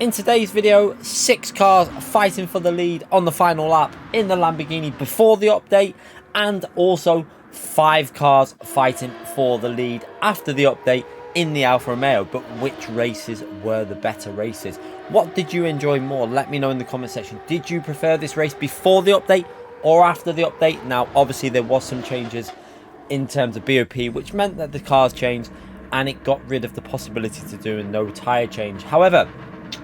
In today's video, 6 cars fighting for the lead on the final lap in the Lamborghini before the update, and also 5 cars fighting for the lead after the update in the Alfa Romeo. But which races were the better races? What did you enjoy more? Let me know in the comment section. Did you prefer this race before the update or after the update? Now, obviously, there was some changes in terms of BOP, which meant that the cars changed and it got rid of the possibility to do a no tyre change. However,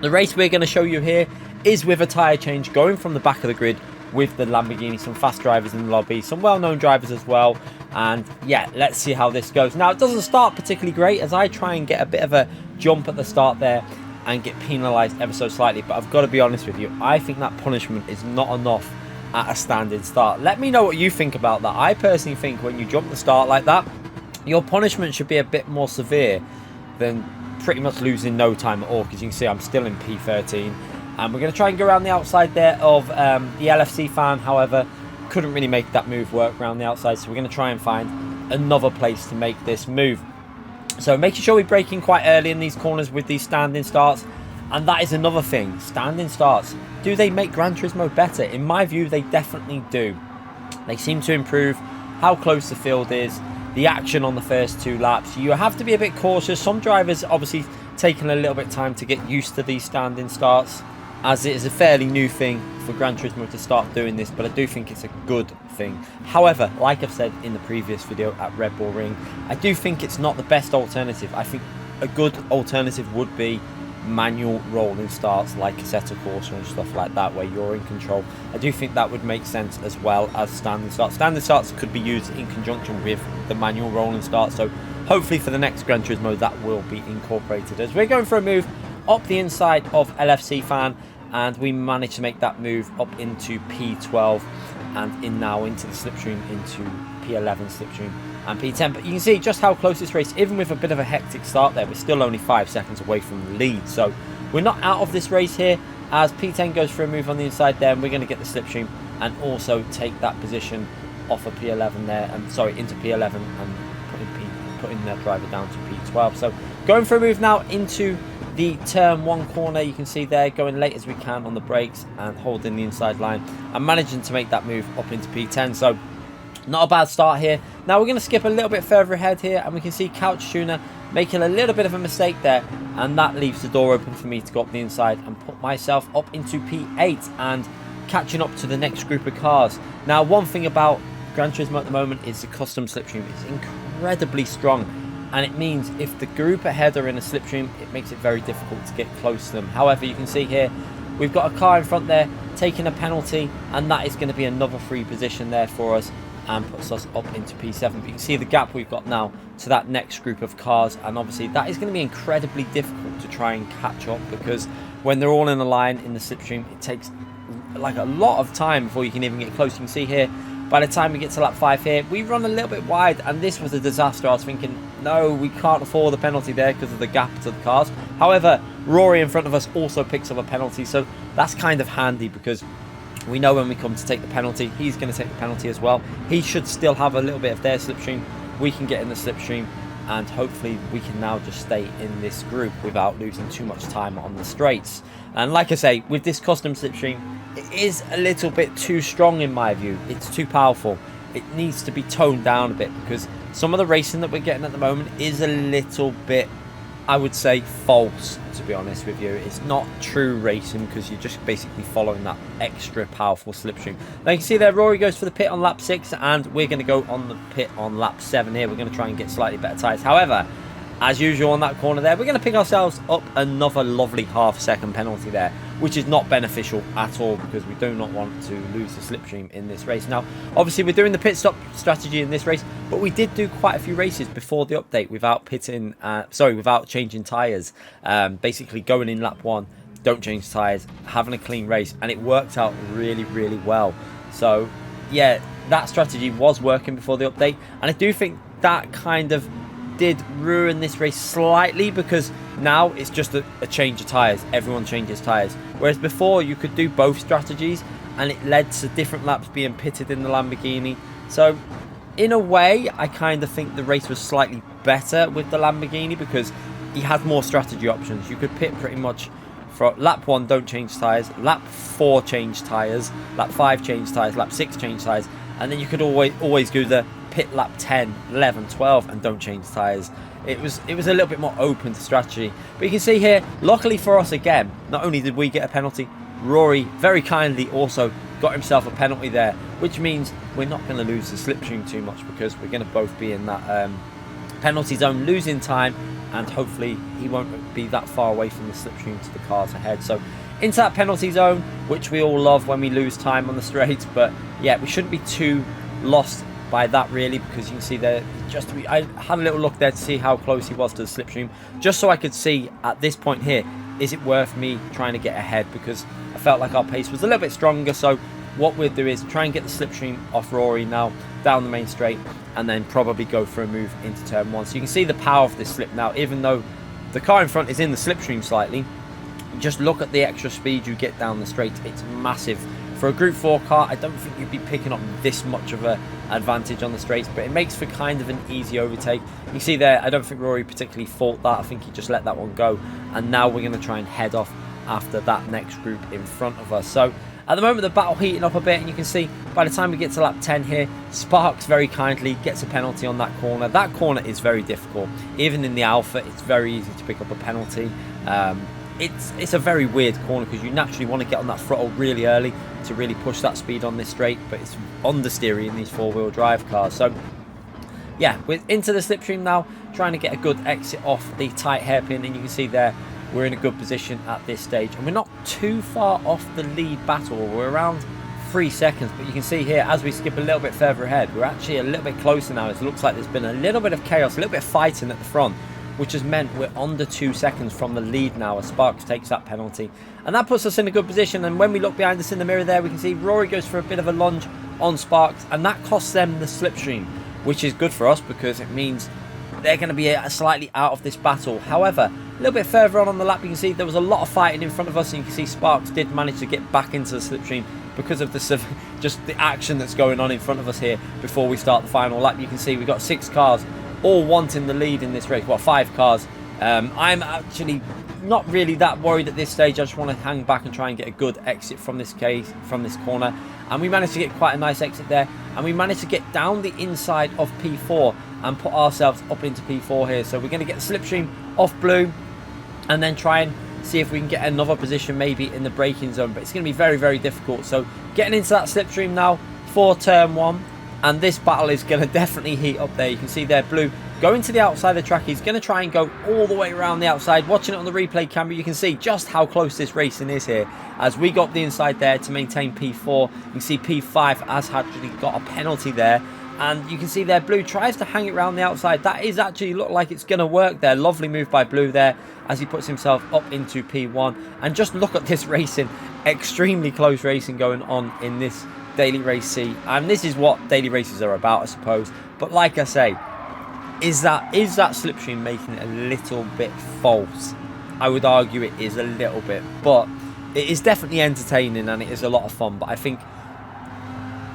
the race we're going to show you here is with a tyre change, going from the back of the grid with the Lamborghini. Some fast drivers in the lobby, some well-known drivers as well. And yeah, let's see how this goes. Now, it doesn't start particularly great as I try and get a bit of a jump at the start there and get penalised ever so slightly. But I've got to be honest with you, I think that punishment is not enough at a standing start. Let me know what you think about that. I personally think when you jump the start like that, your punishment should be a bit more severe than pretty much losing no time at all, because you can see I'm still in P13 and we're going to try and go around the outside there of the LFC fan. However, couldn't really make that move work around the outside, so we're going to try and find another place to make this move. So making sure we break in quite early in these corners with these standing starts. And that is another thing, standing starts, do they make Gran Turismo better? In my view, they definitely do. They seem to improve how close the field is, the action on the first 2 laps. You have to be a bit cautious. Some drivers obviously taking a little bit of time to get used to these standing starts, as it is a fairly new thing for Gran Turismo to start doing this, but I do think it's a good thing. However, like I've said in the previous video at Red Bull Ring, I do think it's not the best alternative. I think a good alternative would be manual rolling starts like Assetto Corsa and stuff like that, where you're in control. I do think that would make sense, as well as standing starts. Standing starts could be used in conjunction with the manual rolling start, so hopefully for the next Gran Turismo that will be incorporated. As we're going for a move up the inside of LFC fan, and we managed to make that move up into P12 and in now into the slipstream, into P11 slipstream and P10. But you can see just how close this race, even with a bit of a hectic start there, we're still only 5 seconds away from the lead. So we're not out of this race here, as P10 goes for a move on the inside there, and we're going to get the slipstream and also take that position off of P11 there, and sorry, into P11 and putting that driver down to P12. So going for a move now into the turn 1 corner. You can see there, going late as we can on the brakes and holding the inside line and managing to make that move up into P10. So not a bad start here. Now we're going to skip a little bit further ahead here, and we can see Couch Tuner making a little bit of a mistake there, and that leaves the door open for me to go up the inside and put myself up into P8 and catching up to the next group of cars. Now, one thing about Gran Turismo at the moment is the custom slipstream is incredibly strong, and it means if the group ahead are in a slipstream, it makes it very difficult to get close to them. However, you can see here we've got a car in front there taking a penalty, and that is going to be another free position there for us and puts us up into P7. But you can see the gap we've got now to that next group of cars, and obviously that is going to be incredibly difficult to try and catch up, because when they're all in a line in the slipstream, it takes like a lot of time before you can even get close. You can see here, by the time we get to lap 5 here, we run a little bit wide, and this was a disaster. I was thinking, no, we can't afford the penalty there because of the gap to the cars. However, Rory in front of us also picks up a penalty, so that's kind of handy, because we know when we come to take the penalty, he's going to take the penalty as well. He should still have a little bit of their slipstream. We can get in the slipstream, and hopefully we can now just stay in this group without losing too much time on the straights. And like I say, with this custom slipstream, it is a little bit too strong in my view. It's too powerful. It needs to be toned down a bit, because some of the racing that we're getting at the moment is a little bit, I would say, false, to be honest with you. It's not true racing, because you're just basically following that extra powerful slipstream. Now you can see there, Rory goes for the pit on lap 6, and we're going to go on the pit on lap 7 here. We're going to try and get slightly better tyres. However, as usual on that corner there, we're going to pick ourselves up another lovely half-second penalty there, which is not beneficial at all, because we do not want to lose the slipstream in this race. Now, obviously, we're doing the pit stop strategy in this race, but we did do quite a few races before the update without without changing tyres. Basically, going in lap 1, don't change tyres, having a clean race, and it worked out really, really well. So, yeah, that strategy was working before the update, and I do think that kind of did ruin this race slightly, because now it's just a change of tyres. Everyone changes tyres, whereas before you could do both strategies, and it led to different laps being pitted in the Lamborghini. So in a way, I kind of think the race was slightly better with the Lamborghini, because you had more strategy options. You could pit pretty much For lap 1, don't change tyres. Lap 4, change tyres. Lap 5, change tyres. Lap 6, change tyres. And then you could always do the pit lap 10, 11, 12 and don't change tyres. It was a little bit more open to strategy. But you can see here, luckily for us again, not only did we get a penalty, Rory very kindly also got himself a penalty there, which means we're not going to lose the slipstream too much because we're going to both be in that penalty zone, losing time, and hopefully he won't be that far away from the slipstream to the cars ahead. So into that penalty zone, which we all love when we lose time on the straight. But yeah, we shouldn't be too lost by that really, because you can see there, I had a little look there to see how close he was to the slipstream, just so I could see at this point here, is it worth me trying to get ahead, because I felt like our pace was a little bit stronger. So what we'll do is try and get the slipstream off Rory now down the main straight, and then probably go for a move into turn 1. So you can see the power of this slip now, even though the car in front is in the slipstream slightly. Just look at the extra speed you get down the straight. It's massive. For a Group 4 car, I don't think you'd be picking up this much of an advantage on the straights, but it makes for kind of an easy overtake. You can see there, I don't think Rory particularly fought that. I think he just let that one go. And now we're going to try and head off after that next group in front of us. So at the moment, the battle heating up a bit, and you can see by the time we get to lap 10 here, Sparks very kindly gets a penalty on that corner. That corner is very difficult. Even in the Alpha, it's very easy to pick up a penalty. It's a very weird corner because you naturally want to get on that throttle really early to really push that speed on this straight, but it's understeery in these 4-wheel drive cars. So yeah, we're into the slipstream now, trying to get a good exit off the tight hairpin, and you can see there we're in a good position at this stage, and we're not too far off the lead battle. We're around 3 seconds, but you can see here as we skip a little bit further ahead, we're actually a little bit closer now. It looks like there's been a little bit of chaos, a little bit of fighting at the front, which has meant we're under 2 seconds from the lead now as Sparks takes that penalty. And that puts us in a good position, and when we look behind us in the mirror there, we can see Rory goes for a bit of a lunge on Sparks, and that costs them the slipstream, which is good for us because it means they're going to be slightly out of this battle. However, a little bit further on the lap, you can see there was a lot of fighting in front of us, and you can see Sparks did manage to get back into the slipstream because of just the action that's going on in front of us here before we start the final lap. You can see we've got 6 cars all wanting the lead in this race. Well, 5 cars. I'm actually not really that worried at this stage. I just want to hang back and try and get a good exit from this corner. And we managed to get quite a nice exit there. And we managed to get down the inside of P4 and put ourselves up into P4 here. So we're going to get the slipstream off Blue and then try and see if we can get another position maybe in the braking zone. But it's going to be very, very difficult. So getting into that slipstream now for turn 1. And this battle is going to definitely heat up there. You can see there, Blue going to the outside of the track. He's going to try and go all the way around the outside. Watching it on the replay camera, you can see just how close this racing is here. As we got the inside there to maintain P4, you can see P5 has actually got a penalty there. And you can see there, Blue tries to hang it around the outside. That is actually look like it's going to work there. Lovely move by Blue there as he puts himself up into P1. And just look at this racing. Extremely close racing going on in this Daily Race C, and this is what daily races are about, I suppose. But like I say, is that slipstream making it a little bit false? I would argue it is a little bit, but it is definitely entertaining and it is a lot of fun. But I think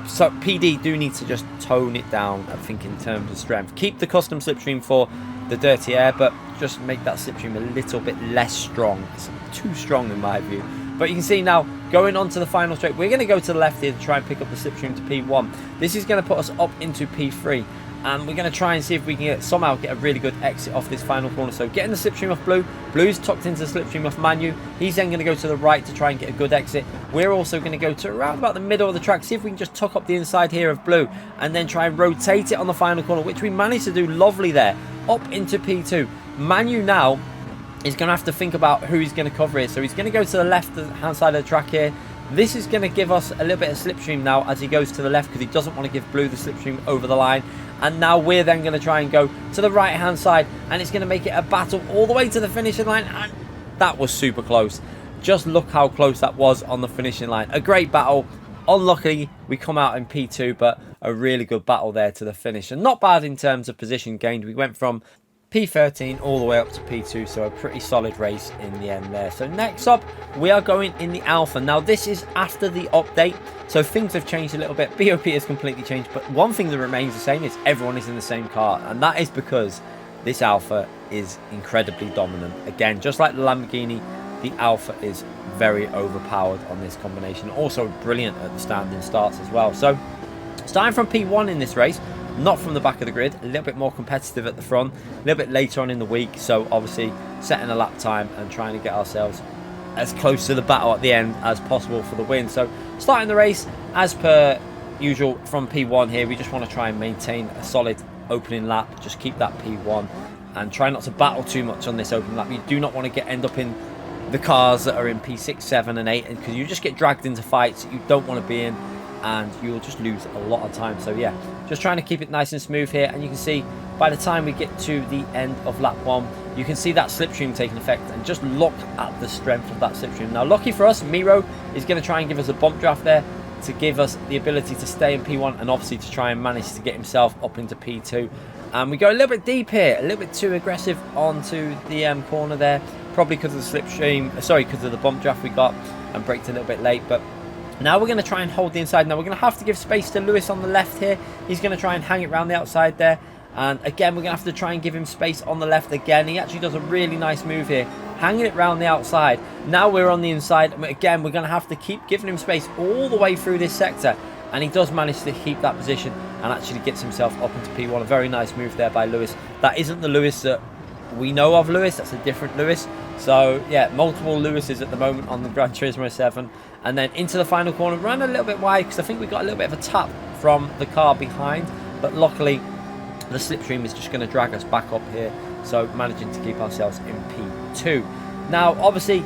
so PD do need to just tone it down, I think, in terms of strength. Keep the custom slipstream for the dirty air, but just make that slipstream a little bit less strong. It's too strong in my view. But you can see now, going on to the final straight, we're going to go to the left here to try and pick up the slipstream to P1. This is going to put us up into P3. And we're going to try and see if we can somehow get a really good exit off this final corner. So getting the slipstream off Blue. Blue's tucked into the slipstream off Manu. He's then going to go to the right to try and get a good exit. We're also going to go to around about the middle of the track, see if we can just tuck up the inside here of Blue. And then try and rotate it on the final corner, which we managed to do lovely there. Up into P2. Manu now is going to have to think about who he's going to cover here. So he's going to go to the left-hand side of the track here. This is going to give us a little bit of slipstream now as he goes to the left because he doesn't want to give Blue the slipstream over the line. And now we're then going to try and go to the right-hand side, and it's going to make it a battle all the way to the finishing line. And that was super close. Just look how close that was on the finishing line. A great battle. Unluckily, we come out in P2, but a really good battle there to the finish. And not bad in terms of position gained. We went from P13 all the way up to P2, so a pretty solid race in the end there. So next up, we are going in the Alpha. Now this is after the update, so things have changed a little bit. BOP has completely changed, but one thing that remains the same is everyone is in the same car, and that is because this Alpha is incredibly dominant. Again, just like the Lamborghini, the Alfa is very overpowered on this combination. Also brilliant at the standing starts as well. So starting from P1 in this race, not from the back of the grid, a little bit more competitive at the front, a little bit later on in the week. So obviously setting a lap time and trying to get ourselves as close to the battle at the end as possible for the win. So starting the race as per usual from P1 here, we just want to try and maintain a solid opening lap, just keep that P1 and try not to battle too much on this opening lap. You do not want to end up in the cars that are in P6, 7 and 8, because you just get dragged into fights that you don't want to be in and you'll just lose a lot of time. So yeah, just trying to keep it nice and smooth here, and you can see by the time we get to the end of lap 1, you can see that slipstream taking effect, and just look at the strength of that slipstream. Now lucky for us, Miro is going to try and give us a bump draft there to give us the ability to stay in P1 and obviously to try and manage to get himself up into P2. And we go a little bit deep here, a little bit too aggressive onto the corner there, probably because of the slipstream, sorry, because of the bump draft we got and braked a little bit late. But now we're going to try and hold the inside. Now we're going to have to give space to Lewis on the left here. He's going to try and hang it around the outside there. And again, we're going to have to try and give him space on the left again. He actually does a really nice move here, hanging it around the outside. Now we're on the inside. Again, we're going to have to keep giving him space all the way through this sector. And he does manage to keep that position and actually gets himself up into P1. A very nice move there by Lewis. That isn't the Lewis that we know of Lewis. That's a different Lewis. So yeah, multiple Lewises at the moment on the Gran Turismo 7. And then into the final corner, ran a little bit wide because I think we got a little bit of a tap from the car behind. But luckily, the slipstream is just going to drag us back up here. So managing to keep ourselves in P2. Now, obviously,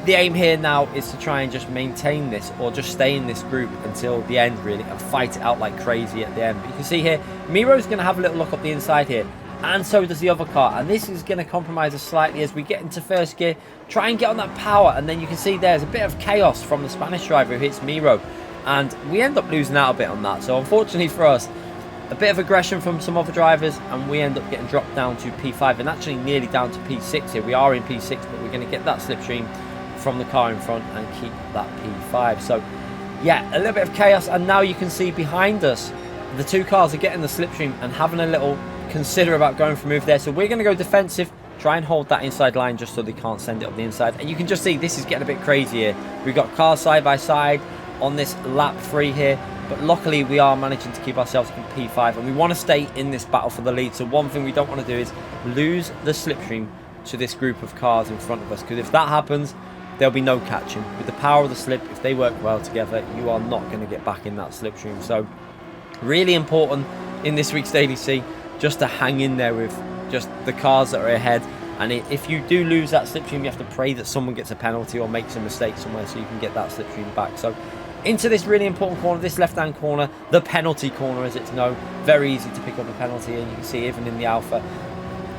the aim here now is to try and just maintain this or just stay in this group until the end, really, and fight it out like crazy at the end. But you can see here, Miro's going to have a little look up the inside here. And so does the other car, and this is going to compromise us slightly as we get into first gear, try and get on that power, and then you can see there's a bit of chaos from the Spanish driver who hits Miro, and we end up losing out a bit on that. So unfortunately for us, a bit of aggression from some other drivers, and we end up getting dropped down to P5 and actually nearly down to P6 here. We are in P6, but we're going to get that slipstream from the car in front and keep that P5. So yeah, a little bit of chaos, and now you can see behind us the two cars are getting the slipstream and having a little consider about going for a move there. So we're going to go defensive, try and hold that inside line just so they can't send it up the inside. And you can just see this is getting a bit crazy here. We've got cars side by side on this lap 3 here, but luckily we are managing to keep ourselves in P5 and we want to stay in this battle for the lead. So one thing we don't want to do is lose the slipstream to this group of cars in front of us, because if that happens, there'll be no catching. With the power of the slip, if they work well together, you are not going to get back in that slipstream. So really important in this week's Daily C just to hang in there with just the cars that are ahead. And if you do lose that slipstream, you have to pray that someone gets a penalty or makes a mistake somewhere so you can get that slipstream back. So into this really important corner, this left-hand corner, the penalty corner as it's known. Very easy to pick up a penalty, and you can see even in the Alpha,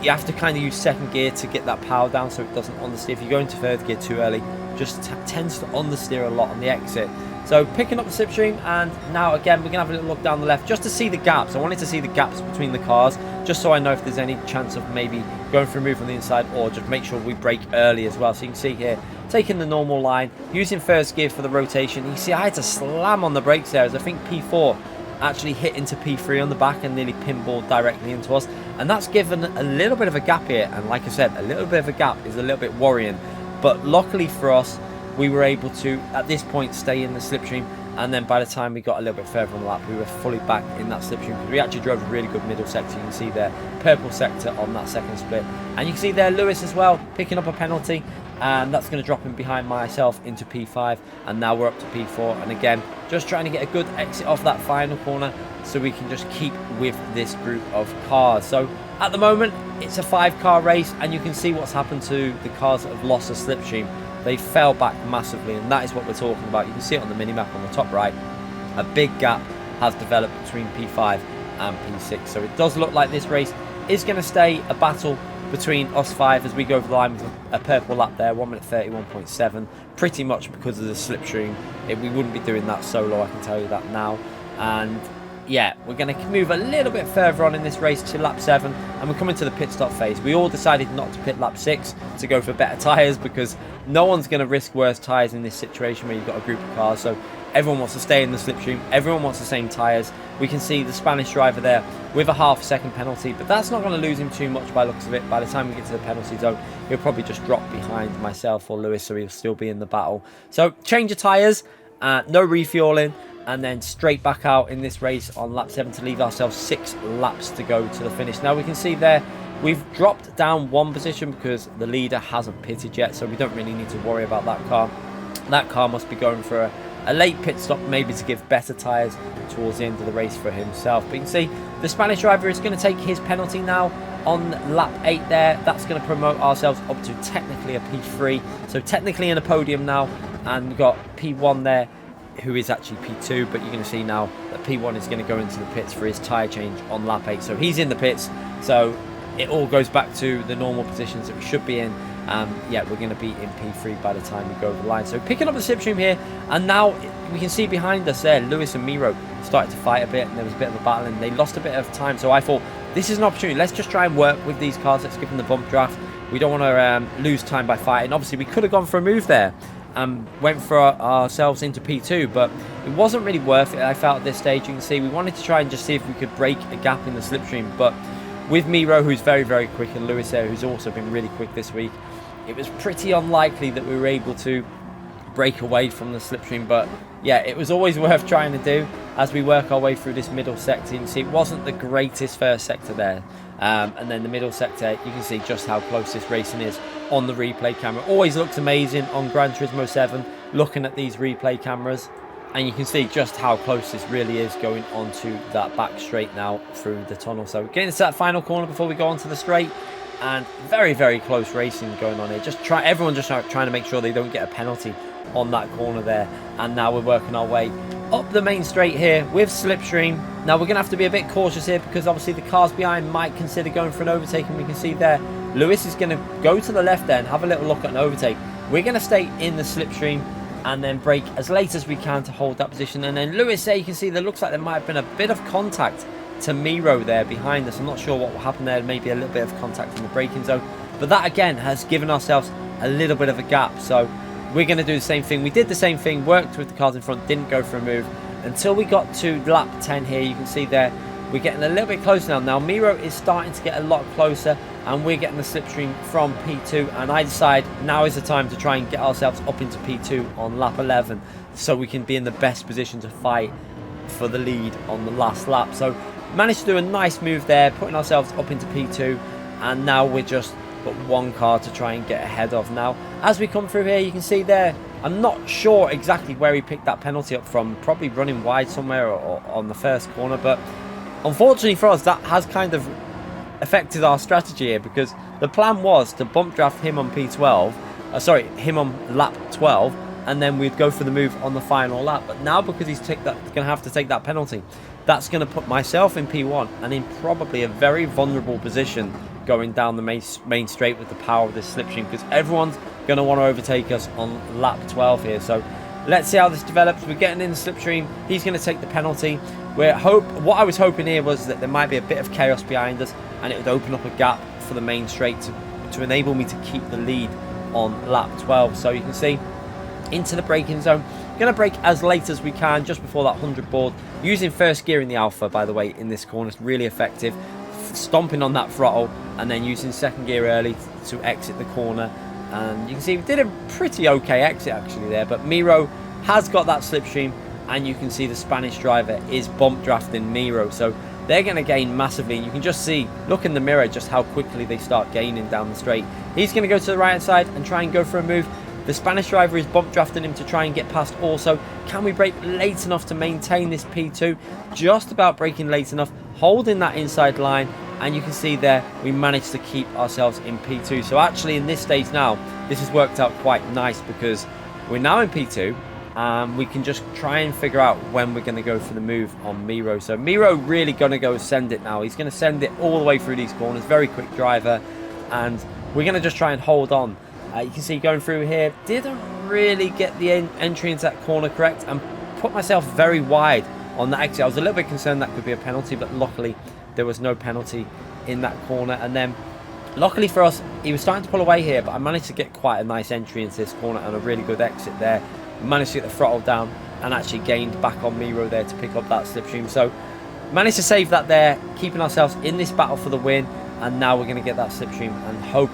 you have to kind of use second gear to get that power down so it doesn't understeer. If you go into third gear too early, just tends to understeer a lot on the exit. So picking up the slipstream, and now again we're going to have a little look down the left just to see the gaps. I wanted to see the gaps between the cars just so I know if there's any chance of maybe going for a move on the inside, or just make sure we brake early as well. So you can see here, taking the normal line, using first gear for the rotation. You see I had to slam on the brakes there as I think P4 actually hit into P3 on the back and nearly pinballed directly into us. And that's given a little bit of a gap here. And like I said, a little bit of a gap is a little bit worrying. But luckily for us, we were able to, at this point, stay in the slipstream. And then by the time we got a little bit further on the lap, we were fully back in that slipstream. We actually drove a really good middle sector. You can see there, purple sector on that second split. And you can see there, Lewis as well, picking up a penalty. And that's going to drop him behind myself into P5. And now we're up to P4. And again, just trying to get a good exit off that final corner so we can just keep with this group of cars. So at the moment, it's a 5-car race. And you can see what's happened to the cars that have lost a slipstream. They fell back massively, and that is what we're talking about. You can see it on the minimap on the top right. A big gap has developed between P5 and P6. So it does look like this race is going to stay a battle between us 5 as we go over the line with a purple lap there, 1 minute 31.7, pretty much because of the slipstream. We wouldn't be doing that solo, I can tell you that now. And yeah, we're going to move a little bit further on in this race to lap 7, and we're coming to the pit stop phase. We all decided not to pit lap 6 to go for better tyres, because no one's going to risk worse tyres in this situation where you've got a group of cars. So everyone wants to stay in the slipstream, everyone wants the same tyres, we can see the Spanish driver there with a half-second penalty, but that's not going to lose him too much by the looks of it. By the time we get to the penalty zone, he'll probably just drop behind myself or Lewis, so he'll still be in the battle. So change of tyres, no refueling, and then straight back out in this race on lap 7 to leave ourselves 6 laps to go to the finish. Now we can see there we've dropped down 1 position because the leader hasn't pitted yet, so we don't really need to worry about that car. That car must be going for a late pit stop, maybe to give better tyres towards the end of the race for himself. But you can see the Spanish driver is going to take his penalty now on lap 8 there. That's going to promote ourselves up to technically a P3, so technically in a podium now, and we've got P1 there, who is actually P2, but you're going to see now that P1 is going to go into the pits for his tyre change on lap 8. So he's in the pits, so it all goes back to the normal positions that we should be in. Yeah, we're going to be in P3 by the time we go over the line. So picking up the slipstream here, and now we can see behind us there, Lewis and Miro started to fight a bit, and there was a bit of a battle, and they lost a bit of time. So I thought, this is an opportunity. Let's just try and work with these cars. Let's give them the bump draft. We don't want to lose time by fighting. Obviously, we could have gone for a move there. Went for ourselves into P2, but it wasn't really worth it. I felt at this stage, you can see we wanted to try and just see if we could break a gap in the slipstream, but with Miro, who's very, very quick, and Lewis there, who's also been really quick this week, it was pretty unlikely that we were able to break away from the slipstream. But yeah, it was always worth trying to do as we work our way through this middle sector. You can see it wasn't the greatest first sector there, and then the middle sector, you can see just how close this racing is on the replay camera. Always looks amazing on Gran Turismo 7 looking at these replay cameras, and you can see just how close this really is going onto that back straight now through the tunnel. So getting to that final corner before we go onto the straight, and very, very close racing going on here. Everyone just trying to make sure they don't get a penalty on that corner there. And now we're working our way up the main straight here with slipstream. Now we're going to have to be a bit cautious here because obviously the cars behind might consider going for an overtake, and we can see there Lewis is going to go to the left there and have a little look at an overtake. We're going to stay in the slipstream and then brake as late as we can to hold that position. And then Lewis there, you can see there looks like there might have been a bit of contact to Miro there behind us. I'm not sure what happened there, maybe a little bit of contact in the braking zone, but that again has given ourselves a little bit of a gap. So we're going to do the same thing. We did the same thing, worked with the cars in front, didn't go for a move until we got to lap 10 here. You can see there we're getting a little bit closer now. Now Miro is starting to get a lot closer, and we're getting the slipstream from P2, and I decide now is the time to try and get ourselves up into P2 on lap 11 so we can be in the best position to fight for the lead on the last lap. So managed to do a nice move there, putting ourselves up into P2, and now we're just got one car to try and get ahead of. Now as we come through here, you can see there, I'm not sure exactly where he picked that penalty up from, probably running wide somewhere or on the first corner, but unfortunately for us that has kind of affected our strategy here, because the plan was to bump draft him on P12, him on lap 12, and then we'd go for the move on the final lap. But now because he's going to have to take that penalty, that's going to put myself in P1 and in probably a very vulnerable position going down the main straight with the power of this slipstream, because everyone's going to want to overtake us on lap 12 here. So let's see how this develops. We're getting in the slipstream. He's going to take the penalty. What I was hoping here was that there might be a bit of chaos behind us, and it would open up a gap for the main straight to enable me to keep the lead on lap 12. So you can see into the braking zone. Going to brake as late as we can, just before that 100 board. Using first gear in the Alpha, by the way, in this corner is really effective. Stomping on that throttle and then using second gear early to exit the corner. And you can see we did a pretty okay exit actually there, but Miro has got that slipstream, and you can see the Spanish driver is bump drafting Miro. So they're going to gain massively. You can just see, look in the mirror, just how quickly they start gaining down the straight. He's going to go to the right hand side and try and go for a move. The Spanish driver is bump drafting him to try and get past also. Can we brake late enough to maintain this P2? Just about braking late enough, holding that inside line, and you can see there we managed to keep ourselves in P2. So actually in this stage now, this has worked out quite nice, because we're now in P2 and we can just try and figure out when we're going to go for the move on Miro. So Miro really going to go send it now. He's going to send it all the way through these corners. Very quick driver, and we're going to just try and hold on. You can see going through here, didn't really get the entry into that corner correct, and put myself very wide on that exit. I was a little bit concerned that could be a penalty, but luckily there was no penalty in that corner. And then luckily for us, he was starting to pull away here, but I managed to get quite a nice entry into this corner and a really good exit there. Managed to get the throttle down and actually gained back on Miro there to pick up that slipstream. So managed to save that there, keeping ourselves in this battle for the win. And now we're going to get that slipstream and hope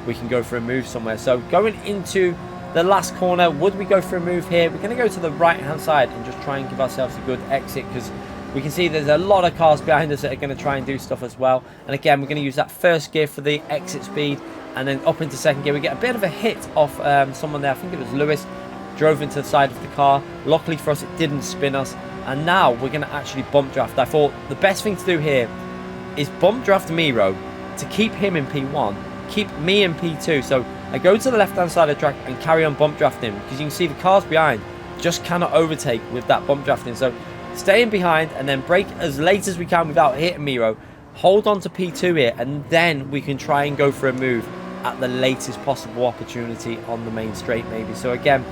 we can go for a move somewhere. So going into the last corner, would we go for a move here? We're going to go to the right hand side and just try and give ourselves a good exit, because we can see there's a lot of cars behind us that are going to try and do stuff as well. And again, we're going to use that first gear for the exit speed, and then up into second gear. We get a bit of a hit off someone there. I think it was Lewis. Drove into the side of the car. Luckily for us, it didn't spin us. And now we're going to actually bump draft. I thought the best thing to do here is bump draft Miro to keep him in P1, keep me in P2. So I go to the left-hand side of the track and carry on bump drafting, because you can see the cars behind just cannot overtake with that bump drafting. So staying behind and then brake as late as we can without hitting Miro. Hold on to P2 here, and then we can try and go for a move at the latest possible opportunity on the main straight maybe. So again,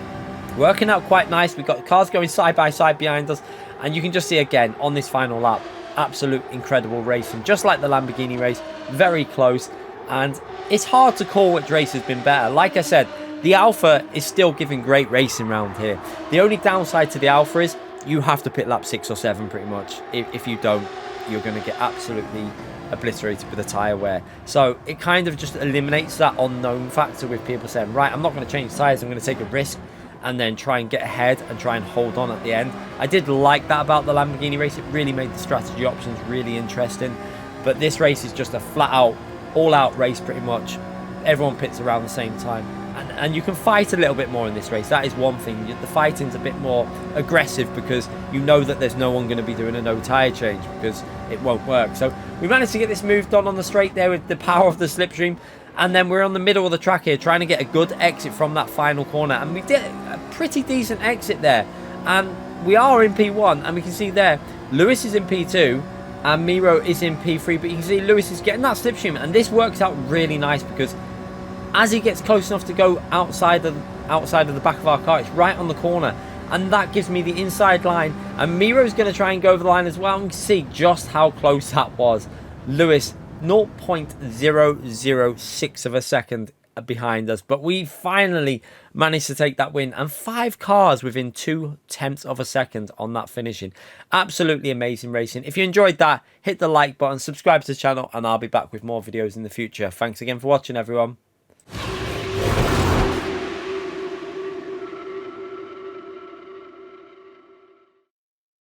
working out quite nice. We've got the cars going side by side behind us, and you can just see again on this final lap, absolute incredible racing, just like the Lamborghini race, very close. And it's hard to call which race has been better. Like I said, the Alfa is still giving great racing round here. The only downside to the Alfa is you have to pit lap 6 or 7 pretty much. If you don't, you're going to get absolutely obliterated with a tyre wear. So it kind of just eliminates that unknown factor with people saying, right, I'm not going to change tyres, I'm going to take a risk and then try and get ahead and try and hold on at the end. I did like that about the Lamborghini race. It really made the strategy options really interesting. But this race is just a flat out, all out race pretty much. Everyone pits around the same time. And you can fight a little bit more in this race. That is one thing. The fighting's a bit more aggressive, because you know that there's no one going to be doing a no tyre change, because it won't work. So we managed to get this move done on the straight there with the power of the slipstream. And then we're on the middle of the track here, trying to get a good exit from that final corner. And we did a pretty decent exit there. And we are in P1, and we can see there, Lewis is in P2, and Miro is in P3. But you can see Lewis is getting that slipstream, and this works out really nice, because as he gets close enough to go outside of the back of our car, it's right on the corner, and that gives me the inside line. And Miro's going to try and go over the line as well, and see just how close that was. Lewis 0.006 of a second behind us, but we finally managed to take that win, and 5 cars within 0.2 of a second on that finishing. Absolutely amazing racing. If you enjoyed that, hit the like button, subscribe to the channel, and I'll be back with more videos in the future. Thanks again for watching, everyone.